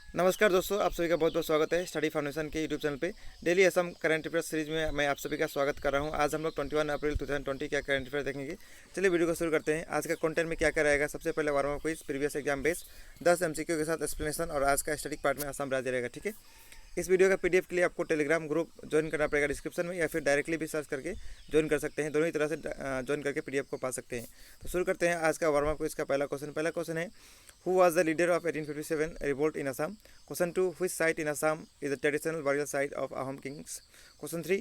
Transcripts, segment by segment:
नमस्कार दोस्तों, आप सभी का बहुत बहुत स्वागत है स्टडी फाउंडेशन के यूट्यूब चैनल पे। Daily Assam current affair series में मैं आप सभी का स्वागत कर रहा हूं। आज हम लोग 21 अप्रैल 2020 का करंट अफेयर देखेंगे। चलिए वीडियो को शुरू करते हैं। आज का कंटेंट में क्या क्या रहेगा। सबसे पहले warm up quiz, previous exam based 10 MCQ के साथ एक्सप्लेनेशन और आज का स्टैटिक पार्ट में असम राज्य रहेगा। ठीक है, इस वीडियो का पीडीएफ के लिए आपको टेलीग्राम ग्रुप ज्वाइन करना पड़ेगा डिस्क्रिप्शन में, या फिर डायरेक्टली भी सर्च करके ज्वाइन कर सकते हैं। दोनों ही तरह से ज्वाइन करके पीडीएफ को पा सकते हैं। तो शुरू करते हैं आज का वार्म अप क्विज का पहला क्वेश्चन है, who was the leader of 1857 revolt in Assam. Question 2, which site in Assam is the traditional burial site of Ahom kings। Question 3,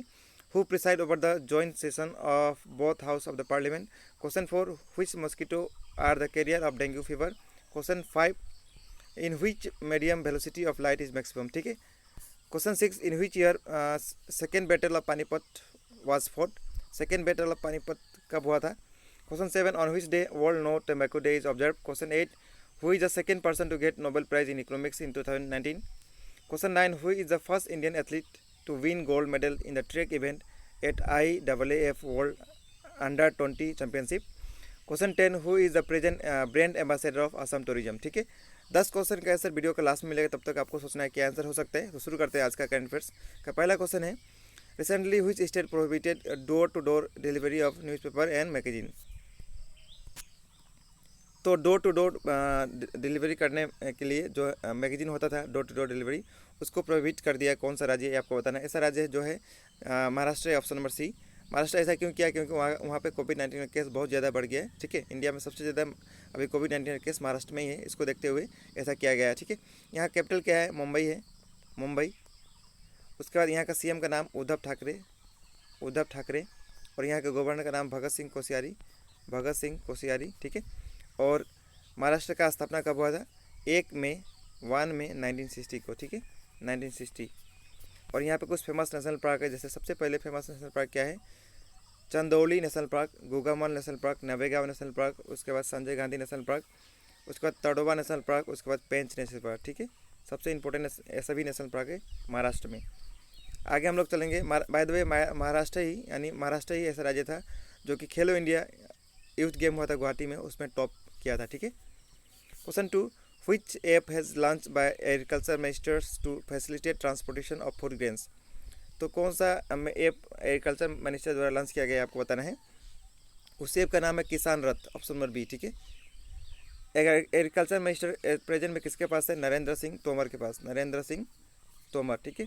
who preside over the joint session of both house of the parliament। Question 4, which mosquito are the carrier of dengue fever। Question 5, in which medium velocity of light is maximum। ठीक है। Question 6, in which year second battle of Panipat was fought. Second battle of Panipat कब हुआ था। Question 7, on which day world no tobacco day is observe. Question 8, who is the second person to get Nobel prize in economics in 2019। Question 9, who is the first Indian athlete to win gold medal in the track event at IAAF world under 20 championship. Question 10, who is the present brand ambassador of Assam tourism. ठीक है, 10 question का answer video का last में मिलेगा, तब तक आपको सोचना है क्या आंसर हो सकता है। तो शुरू करते हैं आज का करंट अफेयर्स का पहला क्वेश्चन है, recently which state prohibited door to door delivery of newspaper and magazine. तो डोर टू डोर डिलीवरी करने के लिए जो मैगजीन होता था, डोर टू डोर डिलीवरी, उसको प्रोहिबिट कर दिया। कौन सा राज्य है आपको बताना है। ऐसा राज्य है जो है Maharashtra, option number C Maharashtra. ऐसा क्यों किया, क्योंकि वहाँ पे कोविड-19 का केस बहुत ज़्यादा बढ़ गया है। ठीक है, इंडिया में सबसे ज़्यादा अभी कोविड-19 का केस महाराष्ट्र में ही है। इसको देखते हुए ऐसा किया गया है। ठीक है, यहाँ कैपिटल क्या है, मुंबई है, मुंबई। उसके बाद यहाँ का सीएम का नाम उद्धव ठाकरे, और यहाँ के गवर्नर का नाम भगत सिंह कोश्यारी। ठीक है, और महाराष्ट्र का स्थापना कब हुआ था, 1 मई 1960 को। ठीक है, 1960। और यहाँ पे कुछ फेमस नेशनल पार्क है। जैसे सबसे पहले फेमस नेशनल पार्क क्या है, Chandauli national park, Gugamal national park, Navegaon national park, उसके बाद संजय गांधी नेशनल पार्क, उसके बाद तड़ोबा नेशनल पार्क, उसके बाद पेंच नेशनल पार्क। ठीक है, सबसे इंपॉर्टेंट सभी नेशनल पार्क है महाराष्ट्र में। आगे हम लोग चलेंगे। बाय द वे महाराष्ट्र ही ऐसा राज्य था जो कि खेलो इंडिया यूथ गेम हुआ था गुवाहाटी में, उसमें टॉप किया था। ठीक है। Question 2, which app has launched by agriculture ministers to facilitate transportation of food grains। तो कौन सा ऐप एग्रीकल्चर मिनिस्टर द्वारा लॉन्च किया गया है आपको बताना है। उस ऐप का नाम है किसान रथ, ऑप्शन नंबर बी। ठीक है, एग्रीकल्चर मिनिस्टर प्रेजेंट में किसके पास है, नरेंद्र सिंह तोमर। ठीक है,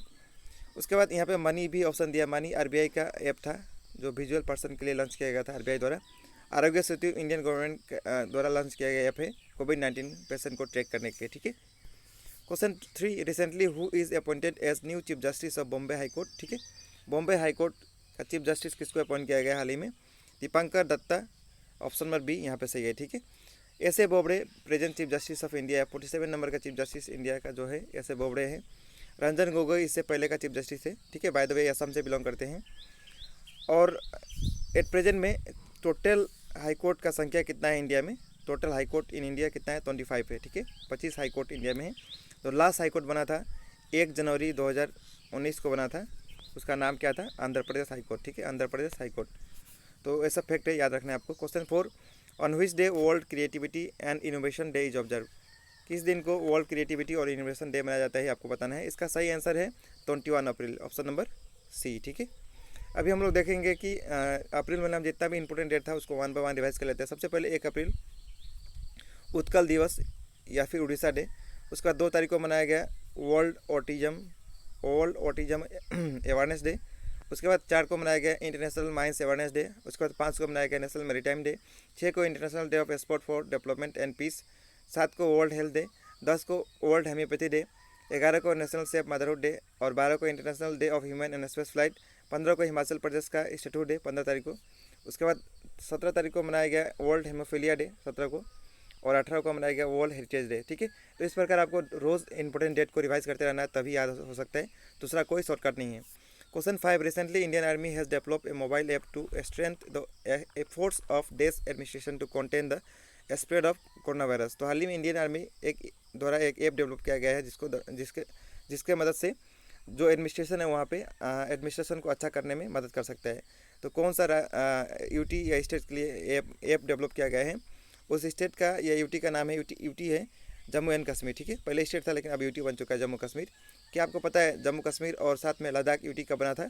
उसके बाद यहाँ पे मनी भी ऑप्शन दिया। मनी RBI का ऐप था जो विजुअल पर्सन के लिए लॉन्च किया गया था RBI द्वारा। आरोग्य सेतु इंडियन गवर्नमेंट द्वारा लॉन्च किया गया ऐप है कोविड-19 पेशेंट को ट्रैक करने के लिए। ठीक है। Question 3, recently who is appointed as new chief justice of Bombay high court. ठीक है, बॉम्बे हाई कोर्ट का चीफ जस्टिस किसको अपॉइंट किया गया हाल ही में, Dipankar Datta, option number B यहाँ पे सही है। ठीक है, S A Bobde present chief justice of India, 47 number का चीफ जस्टिस इंडिया का जो है एस ए बोबड़े है। रंजन गोगोई इससे पहले का चीफ जस्टिस है। ठीक है, बाय द वे असम से बिलोंग करते हैं। और एट प्रेजेंट में टोटल हाई कोर्ट का संख्या कितना है इंडिया में, total high court in India कितना है, 25 है। ठीक है, 25 हाई कोर्ट इंडिया में है। तो लास्ट हाई कोर्ट बना था 1 जनवरी 2019 को बना था, उसका नाम क्या था, आंध्र प्रदेश हाई कोर्ट। ठीक है, आंध्र प्रदेश हाई कोर्ट। तो ऐसा फैक्ट है, याद रखना है आपको। Question 4, on which day world creativity and innovation day is observe. किस दिन को वर्ल्ड क्रिएटिविटी और इनोवेशन डे मनाया जाता है आपको बताना है। इसका सही आंसर है 21 अप्रैल, ऑप्शन नंबर सी। ठीक है, अभी हम लोग देखेंगे कि अप्रैल महीना में जितना भी इंपॉर्टेंट डेट था उसको 1 बाय 1 रिवाइज कर लेते हैं। सबसे पहले 1 अप्रैल उत्कल दिवस या फिर उड़ीसा डे। उसके बाद 2 तारीख को मनाया गया वर्ल्ड ऑटिज्म अवेयरनेस डे। उसके बाद 4 को मनाया गया इंटरनेशनल माइंस अवेयरनेस डे। उसके बाद 5 को मनाया गया नेशनल मैरीटाइम डे। 6 को international day of sport for development and peace. 7 को वर्ल्ड हेल्थ डे। 10 को वर्ल्ड हेम्योपैथी डे। 11 को नेशनल सेफ मदरहुड डे। और 12 को international day of human and space flight. 15 को हिमाचल प्रदेश का स्टेट्यूट डे, 15 तारीख को। उसके बाद 17 तारीख को मनाया गया वर्ल्ड हेमोफीलिया डे, 17 को। और 18 को मनाया गया वर्ल्ड हेरिटेज डे। ठीक है, तो इस प्रकार आपको रोज़ इंपॉर्टेंट डेट को रिवाइज करते रहना है, तभी याद हो सकता है। दूसरा कोई शॉर्टकट नहीं है। Question 5, recently Indian army has develop a mobile app to strength the efforts of देश administration to contain the spread of coronavirus. तो हाल ही में इंडियन आर्मी द्वारा एक ऐप डेवलप किया गया है जिसके मदद से जो एडमिनिस्ट्रेशन है वहाँ पे एडमिनिस्ट्रेशन को अच्छा करने में मदद कर सकता है। तो कौन सा यूटी या स्टेट के लिए ऐप डेवलप किया गया है, उस स्टेट का या यूटी का नाम है यूटी है जम्मू एंड कश्मीर, ठीक है। पहले स्टेट था लेकिन अब यूटी बन चुका है जम्मू कश्मीर। क्या आपको पता है जम्मू कश्मीर और साथ में लद्दाख यूटी कब बना था?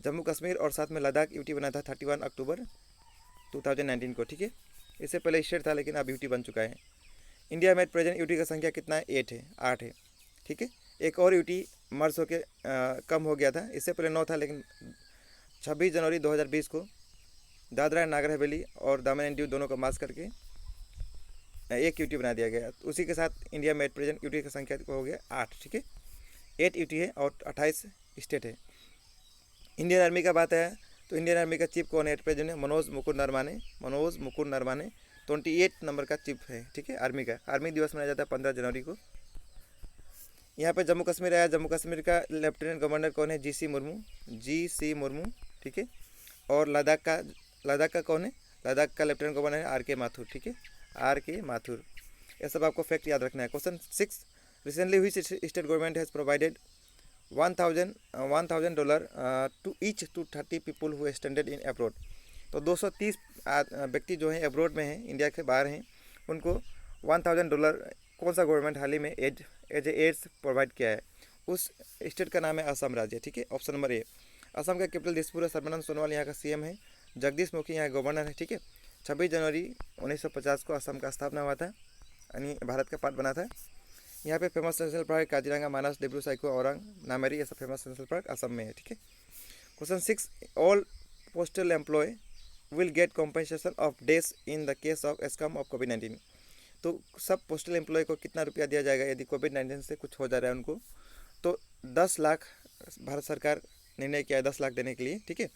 जम्मू कश्मीर और साथ में लद्दाख यूटी बना था 31 अक्टूबर 2019 को, ठीक है। इससे पहले स्टेट था लेकिन अब यूटी बन चुका है। इंडिया में प्रेजेंट यूटी का संख्या कितना है? 8 है, ठीक है। एक और यूटी मर्ज होकर कम हो गया था, इससे पहले 9 था लेकिन 26 जनवरी 2020 को दादरा एंड नागर हवेली और दामन एंड दीव दोनों को मार्च करके एक यूटी बना दिया गया। उसी के साथ इंडिया में प्रेजेंट यूटी की संख्या हो गया 8, ठीक है। 8 यूटी है और 28 स्टेट है। इंडियन आर्मी का बात है तो इंडियन आर्मी का चीफ कौन है प्रेजेंट है? मनोज मुकुंद नरवाने। मनोज मुकुंद नरवाने 28 नंबर का चीफ है, ठीक है, आर्मी का। आर्मी दिवस मनाया जाता है 15 जनवरी को। यहाँ पे जम्मू कश्मीर आया, जम्मू कश्मीर का लेफ्टिनेंट गवर्नर कौन है? जी सी मुर्मू, ठीक है। और लद्दाख का कौन है? लद्दाख का लेफ्टिनेंट गवर्नर है R.K. माथुर, ठीक है, R.K. माथुर। ये सब आपको फैक्ट याद रखना है। क्वेश्चन 6, रिसेंटली हुई state government has provided $1,000 to each two 30 people who standard in abroad. तो 230 व्यक्ति जो हैं अब्रॉड में हैं, इंडिया के बाहर हैं, उनको $1,000 कौन सा गवर्नमेंट हाल ही में एज एड्स प्रोवाइड किया है? उस स्टेट का नाम है असम राज्य, ठीक है। Option number A. असम का कैपिटल दिसपुर है। सर्बानंद सोनोवाल यहाँ का सीएम है। जगदीश मुखी यहाँ गवर्नर है, ठीक है। 26 जनवरी 1950 को असम का स्थापना हुआ था, यानी भारत का पार्ट बना था। यहाँ पे फेमस नेशनल पार्क काजीरंगा, मानस, डिब्रू साइको, औरंग, नामेरी, ये सब फेमस नेशनल पार्क असम में है, ठीक है। Question 6, all postal employ will get compensation off days in the case of एस्कम ऑफ कोविड-19। तो सब पोस्टल एम्प्लॉय को कितना रुपया दिया जाएगा यदि कोविड-19 से कुछ हो जा रहा है उनको? तो 10 लाख भारत सरकार निर्णय किया है 10 लाख देने के लिए, ठीक है,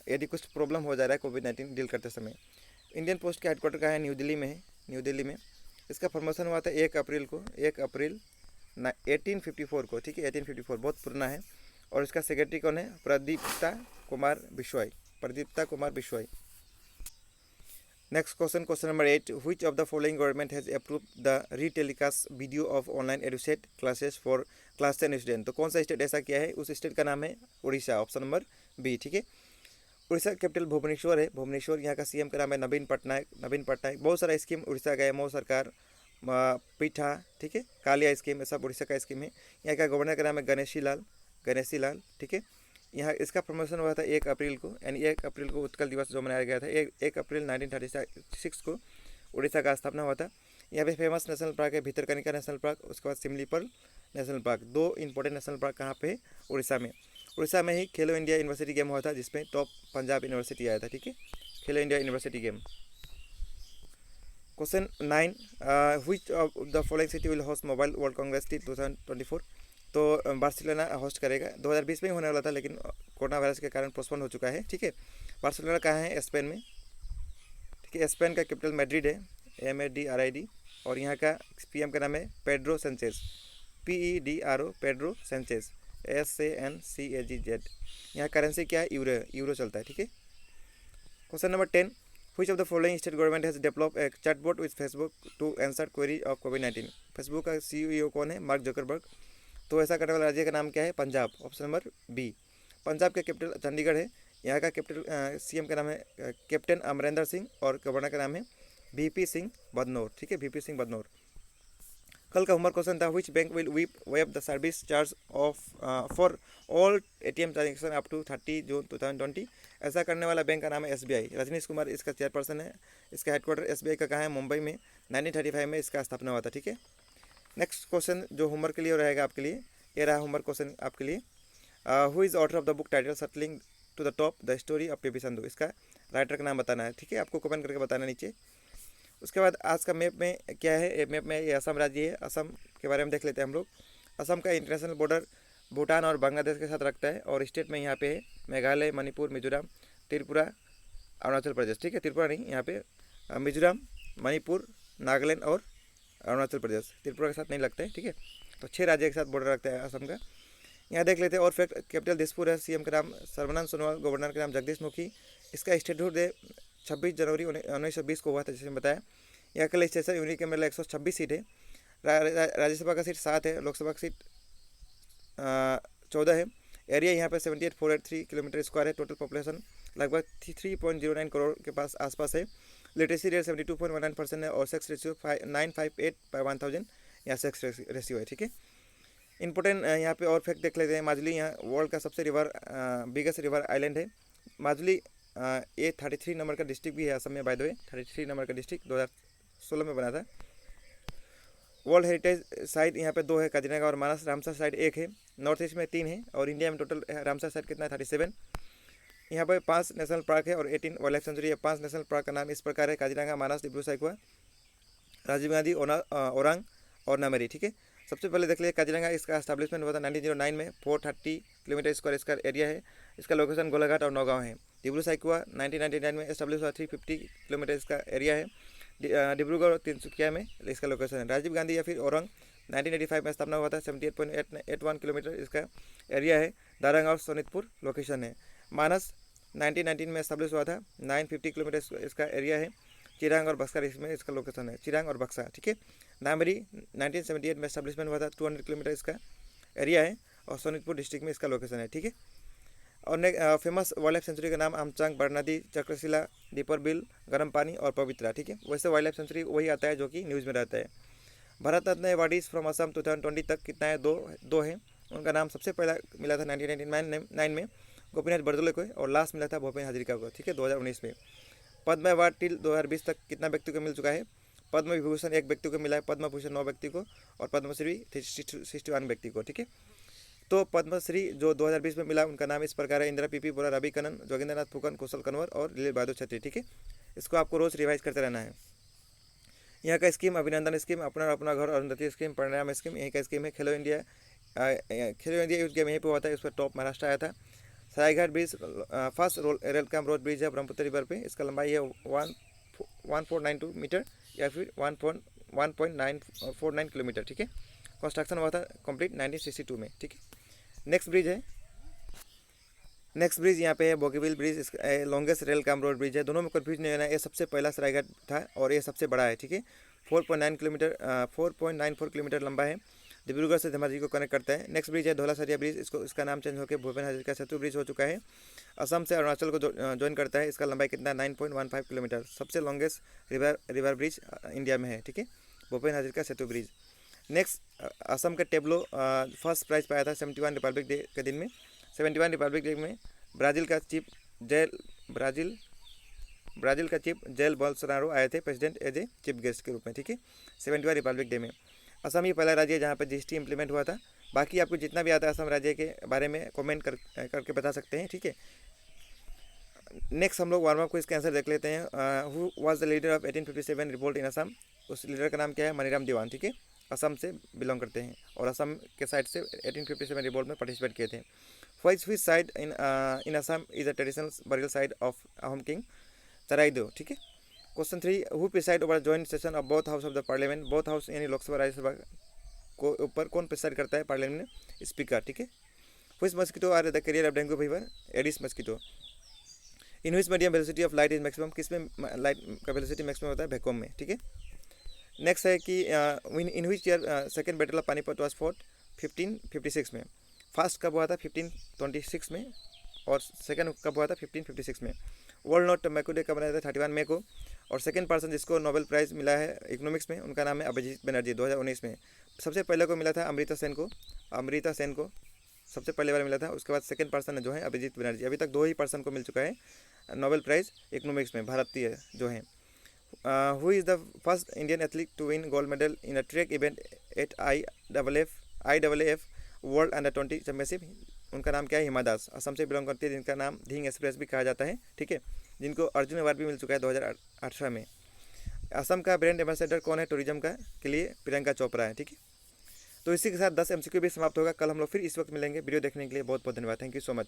यदि कुछ प्रॉब्लम हो जा रहा है कोविड-19 डील करते समय। इंडियन पोस्ट का हेडक्वार्टर कहाँ है? न्यू दिल्ली में है, न्यू दिल्ली में। इसका फॉर्मेशन हुआ था 1 अप्रैल 1854 को, ठीक है, 1854, बहुत पुराना है। और इसका सेक्रेटरी कौन है? Pradipta Kumar Bishwai. Next question, question number 8, which of the following government has approved the retelecast video of online EduSat classes for class 10 student? तो कौन सा स्टेट ऐसा किया है? उस स्टेट का नाम है उड़ीसा, ऑप्शन नंबर बी, ठीक है। उड़ीसा कैपिटल भुवनेश्वर है, भुवनेश्वर। यहाँ का सीएम का नाम है नवीन पटनायक। बहुत सारा स्कीम उड़ीसा का है, मो सरकार, पीठा, ठीक है, कालिया स्कीम, ये सब उड़ीसा का स्कीम है। यहाँ का गवर्नर का नाम है गणेशी लाल, ठीक है। यहाँ इसका प्रमोशन हुआ था 1 अप्रैल को, यानी 1 अप्रैल को उत्कल दिवस जो मनाया गया था। 1 अप्रैल 1936 को उड़ीसा का स्थापना हुआ था। यहाँ पे फेमस नेशनल पार्क है भितरकनिका नेशनल पार्क, उसके बाद Simlipal national park. 2 important national park कहाँ पे है? उड़ीसा में ही खेलो इंडिया यूनिवर्सिटी गेम हुआ था जिसमें टॉप पंजाब यूनिवर्सिटी आया था, ठीक है, खेलो India university game. Question 9, which of the following city will host mobile world Congress 2024? तो बार्सिलोना होस्ट करेगा। 2020 में ही होने वाला था लेकिन कोरोना वायरस के कारण पोस्टपोन हो चुका है, ठीक है। बार्सिलोना कहाँ है? स्पेन में, ठीक है। स्पेन का कैपिटल मैड्रिड है, MADRID। और यहाँ का PM का नाम है Pedro Sanchez, PEDRO, Pedro Sanchez, SANCHEZ। यहाँ करेंसी क्या है? यूरो चलता है, ठीक है। Question number 10, which of the following state government has develop a chatbot with Facebook to answer query of कोविड-19? फेसबुक का CEO कौन है? Mark Zuckerberg. तो ऐसा करने वाला राज्य का नाम क्या है? Punjab, option number B. Punjab का कैपिटल चंडीगढ़ है। यहाँ का कैपिटल CM का नाम है कैप्टन अमरिंदर सिंह और गवर्नर का नाम है VP सिंह बदनौर, ठीक है, VP सिंह बदनौर। कल का होमवर्क क्वेश्चन था, which bank will waive the service charge of for all ATM transaction up to 30 June 2020? ऐसा करने वाला बैंक का नाम है SBI। रजनीश कुमार इसका चेयरपर्सन है। इसका हेडक्वार्टर SBI का कहाँ है? मुंबई में। 1935 में इसका स्थापना हुआ था, ठीक है। नेक्स्ट क्वेश्चन जो होमवर्क के लिए रहेगा आपके लिए, ये रहा होमवर्क क्वेश्चन आपके लिए। Who is author of the book title settling to the top the story of PV Sindhu? इसका राइटर का नाम बताना है, ठीक है, आपको कमेंट करके बताना नीचे। उसके बाद आज का मैप में क्या है? मैप में ये असम राज्य है, असम के बारे में देख लेते हैं हम लोग। असम का इंटरनेशनल बॉर्डर भूटान और बांग्लादेश के साथ रखता है। और स्टेट में यहाँ पे है मेघालय, मणिपुर, मिजोरम, त्रिपुरा, अरुणाचल प्रदेश, ठीक है, त्रिपुरा नहीं, यहाँ पे मिजोरम, मणिपुर, नागालैंड और अरुणाचल प्रदेश। त्रिपुरा के साथ नहीं लगता है, ठीक है। तो 6 राज्य के साथ बॉर्डर रखता है असम का। यहाँ देख लेते हैं और फैक्ट, कैपिटल दिसपुर है, CM का नाम सर्बानंद सोनोवाल, गवर्नर का नाम जगदीश मुखी। इसका स्टेटहुड 26 जनवरी 1920 को हुआ था, जैसे बताया। यहाँ का लेजिस्लेचर यूनिट के मेरे 126 सीट है। राज्यसभा का सीट 7 है, लोकसभा का सीट 14 है। एरिया यहाँ पे 78,483 किलोमीटर स्क्वायर है। टोटल पॉपुलेशन लगभग 3.09 करोड़ के पास आसपास है। लिटरेसी रेट 72.19% है और सेक्स रेशियो 958/1000 यहाँ सेक्स रेशियो है, ठीक है। इंपॉर्टेंट यहाँ पे और फैक्ट देख लेते हैं। माजुली यहाँ वर्ल्ड का सबसे बिगेस्ट रिवर आइलैंड है। माजुली ये 33 नंबर का डिस्ट्रिक्ट भी है असम में, बाय द वे 33 नंबर का डिस्ट्रिक्ट 2016 में बना था। वर्ल्ड हेरिटेज साइट यहाँ पे 2 है, काजीरंगा और मानस। रामसर साइट 1 है, नॉर्थ ईस्ट में 3 है और इंडिया में टोटल रामसर साइट कितना है 37। यहाँ पर 5 नेशनल पार्क है और 18 वाइल्ड लाइफ सेंचुरी है। 5 नेशनल पार्क का नाम इस प्रकार है: काजीरंगा, मानस, डिब्रू साइखोवा, राजीव गांधी, ओरांग और नामेरी, ठीक है। सबसे पहले देख लिया काजीरंगा, इसका एस्टैब्लिशमेंट हुआ था 1909 में। 430 किलोमीटर स्क्वायर इसका एरिया है। इसका लोकेशन गोलाघाट और नौगांव है। डिब्रू साइखोवा 1999 में एस्टैब्लिश हुआ, 350 किलोमीटर इसका एरिया है। डिब्रूगढ़ और तिनसुकिया में इसका लोकेशन है। राजीव गांधी या फिर औरंग 1985 में स्थापना हुआ था, 78.81 किलोमीटर इसका एरिया है। दारंग और सोनितपुर लोकेशन है। मानस 1919 में एस्टैब्लिश हुआ था, 950 किलोमीटर इसका एरिया है। चिरांग और बक्सर इसमें इसका लोकेशन है, चिरांग और बक्सा, ठीक है। नामरी 1978 में एस्टैब्लिशमेंट हुआ था, 200 किलोमीटर इसका एरिया है और सोनितपुर डिस्ट्रिक्ट में इसका लोकेशन है, ठीक है। और फेमस वाइल्ड लाइफ सेंचुरी का नाम आमचांग, बरनदी, चक्रशिला, दीपर बिल, गर्म पानी और पवित्रा, ठीक है। वैसे वाइल्ड लाइफ सेंचुरी वही आता है जो कि न्यूज़ में रहता है। भारत रत्न अवार्डीज फ्रॉम असम 2020 तक कितना है? दो है। उनका नाम सबसे पहला मिला था 1999 में गोपीनाथ बरदोले को और लास्ट मिला था भूपेन हाजरिका को, ठीक है, 2019 में। पद्म अवार्ड टिल 2020 तक कितना व्यक्ति को मिल चुका है? पद्म विभूषण 1 व्यक्ति को मिला है, पद्म भूषण 9 व्यक्ति को और पद्मश्री 61 व्यक्ति को, ठीक है। तो पद्मश्री जो 2020 में मिला उनका नाम इस प्रकार है: इंदिरा पीपी बोरा, रवि कनन, जोगिंद्रनाथ फुकन, कुशल कंवर और लील बहादुर छत्री, ठीक है। इसको आपको रोज रिवाइज करते रहना है। यहाँ का स्कीम अभिनंदन स्कीम, अपना घर अरुंधति स्कीम, परिणाम स्कीम यहीं का स्कीम है। खेलो इंडिया यूथ गेम यहीं पर हुआ था, इस पर टॉप महाराष्ट्र आया था। Saraighat bridge first rail cum road bridge है ब्रह्मपुत्र रिवर पे। इसका लंबाई है 1492 मीटर या फिर 1.949 किलोमीटर, ठीक है। कंस्ट्रक्शन हुआ था कंप्लीट 1962 में, ठीक है। नेक्स्ट ब्रिज यहाँ पे है बोगीबिल ब्रिज, लॉन्गेस्ट रेल काम रोड ब्रिज है। दोनों में कन्फ्यूज नहीं होना, ये सबसे पहला सरायघाट था और ये सबसे बड़ा है, ठीक है। 4.94 किलोमीटर लंबा है। डिब्रूगढ़ से धेमाजी को कनेक्ट करता है। नेक्स्ट ब्रिज है धौलासरिया ब्रिज, इसका नाम चेंज होकर भूपेन हाजरिका सेतु ब्रिज हो चुका है। असम से अरुणाचल को ज्वाइन करता है। इसका लंबाई कितना? 9.15 किलोमीटर। सबसे लॉन्गेस्ट रिवर ब्रिज इंडिया में है, ठीक है, भूपेन हाजरिका सेतु ब्रिज। नेक्स्ट असम का टेबलो फर्स्ट प्राइज पाया था 71 रिपब्लिक डे के दिन में। 71 रिपब्लिक डे में ब्राज़ील का चीफ जेल बोल्सोनारो आए थे president as a chief guest के रूप में, ठीक है, 71 रिपब्लिक डे में। असम ही पहला राज्य है जहाँ पर जीएसटी इंप्लीमेंट हुआ था। बाकी आपको जितना भी आता है असम राज्य के बारे में कमेंट करके बता सकते हैं, ठीक है। नेक्स्ट हम लोग वार्म अप को इसका आंसर देख लेते हैं। Who was the leader of 1857 revolt in Assam? उस लीडर का नाम क्या है? मनीराम दीवान, ठीक है। असम से बिलोंग करते हैं और असम के साइड से 1857 रिवोल्ट में पार्टिसिपेट किए थे। which site in Assam is a traditional burial site of Ahom king Charaideo, ठीक है। Question 3, who preside over joint session of both house of the parliament? Both house यानी लोकसभा राज्यसभा को ऊपर कौन प्रिसाइड करता है पार्लियामेंट में? स्पीकर, ठीक है। which mosquito are the carrier of dengue fever? Aedes mosquito. In which medium velocity of light is maximum? किसमें लाइट का वेलोसिटी मैक्सिमम होता है? वैक्यूम में, ठीक है। नेक्स्ट है कि in which year second battle of Panipat was fought? 1556 में। फर्स्ट कब हुआ था? 1526 में और सेकंड कब हुआ था? 1556 में। वर्ल्ड नोट टोबैको डे कब मनाया था? 31 मई को। और सेकंड पर्सन जिसको नोबेल प्राइज़ मिला है इकोनॉमिक्स में उनका नाम है अभिजीत बनर्जी, 2019 में। सबसे पहले को मिला था अमृता सेन को सबसे पहले बार मिला था। उसके बाद सेकंड पर्सन जो है अभिजीत बनर्जी। अभी तक 2 ही पर्सन को मिल चुका है नोबेल प्राइज़ इकोनॉमिक्स में, भारतीय जो हैं। Who is the first Indian athlete to win gold medal in a track event at IAAF world under twenty championship? उनका नाम क्या है? हिमा दास, असम से बिलोंग करती है, जिनका नाम धिंग एक्सप्रेस भी कहा जाता है, ठीक है, जिनको अर्जुन अवार्ड भी मिल चुका है 2018 में। असम का ब्रांड एम्बेसडर कौन है टूरिज्म का के लिए? प्रियंका चोपड़ा है, ठीक है। तो इसी के साथ 10 MCQ भी समाप्त होगा। कल हम लोग फिर इस वक्त मिलेंगे। वीडियो देखने के लिए बहुत बहुत धन्यवाद। Thank you so much.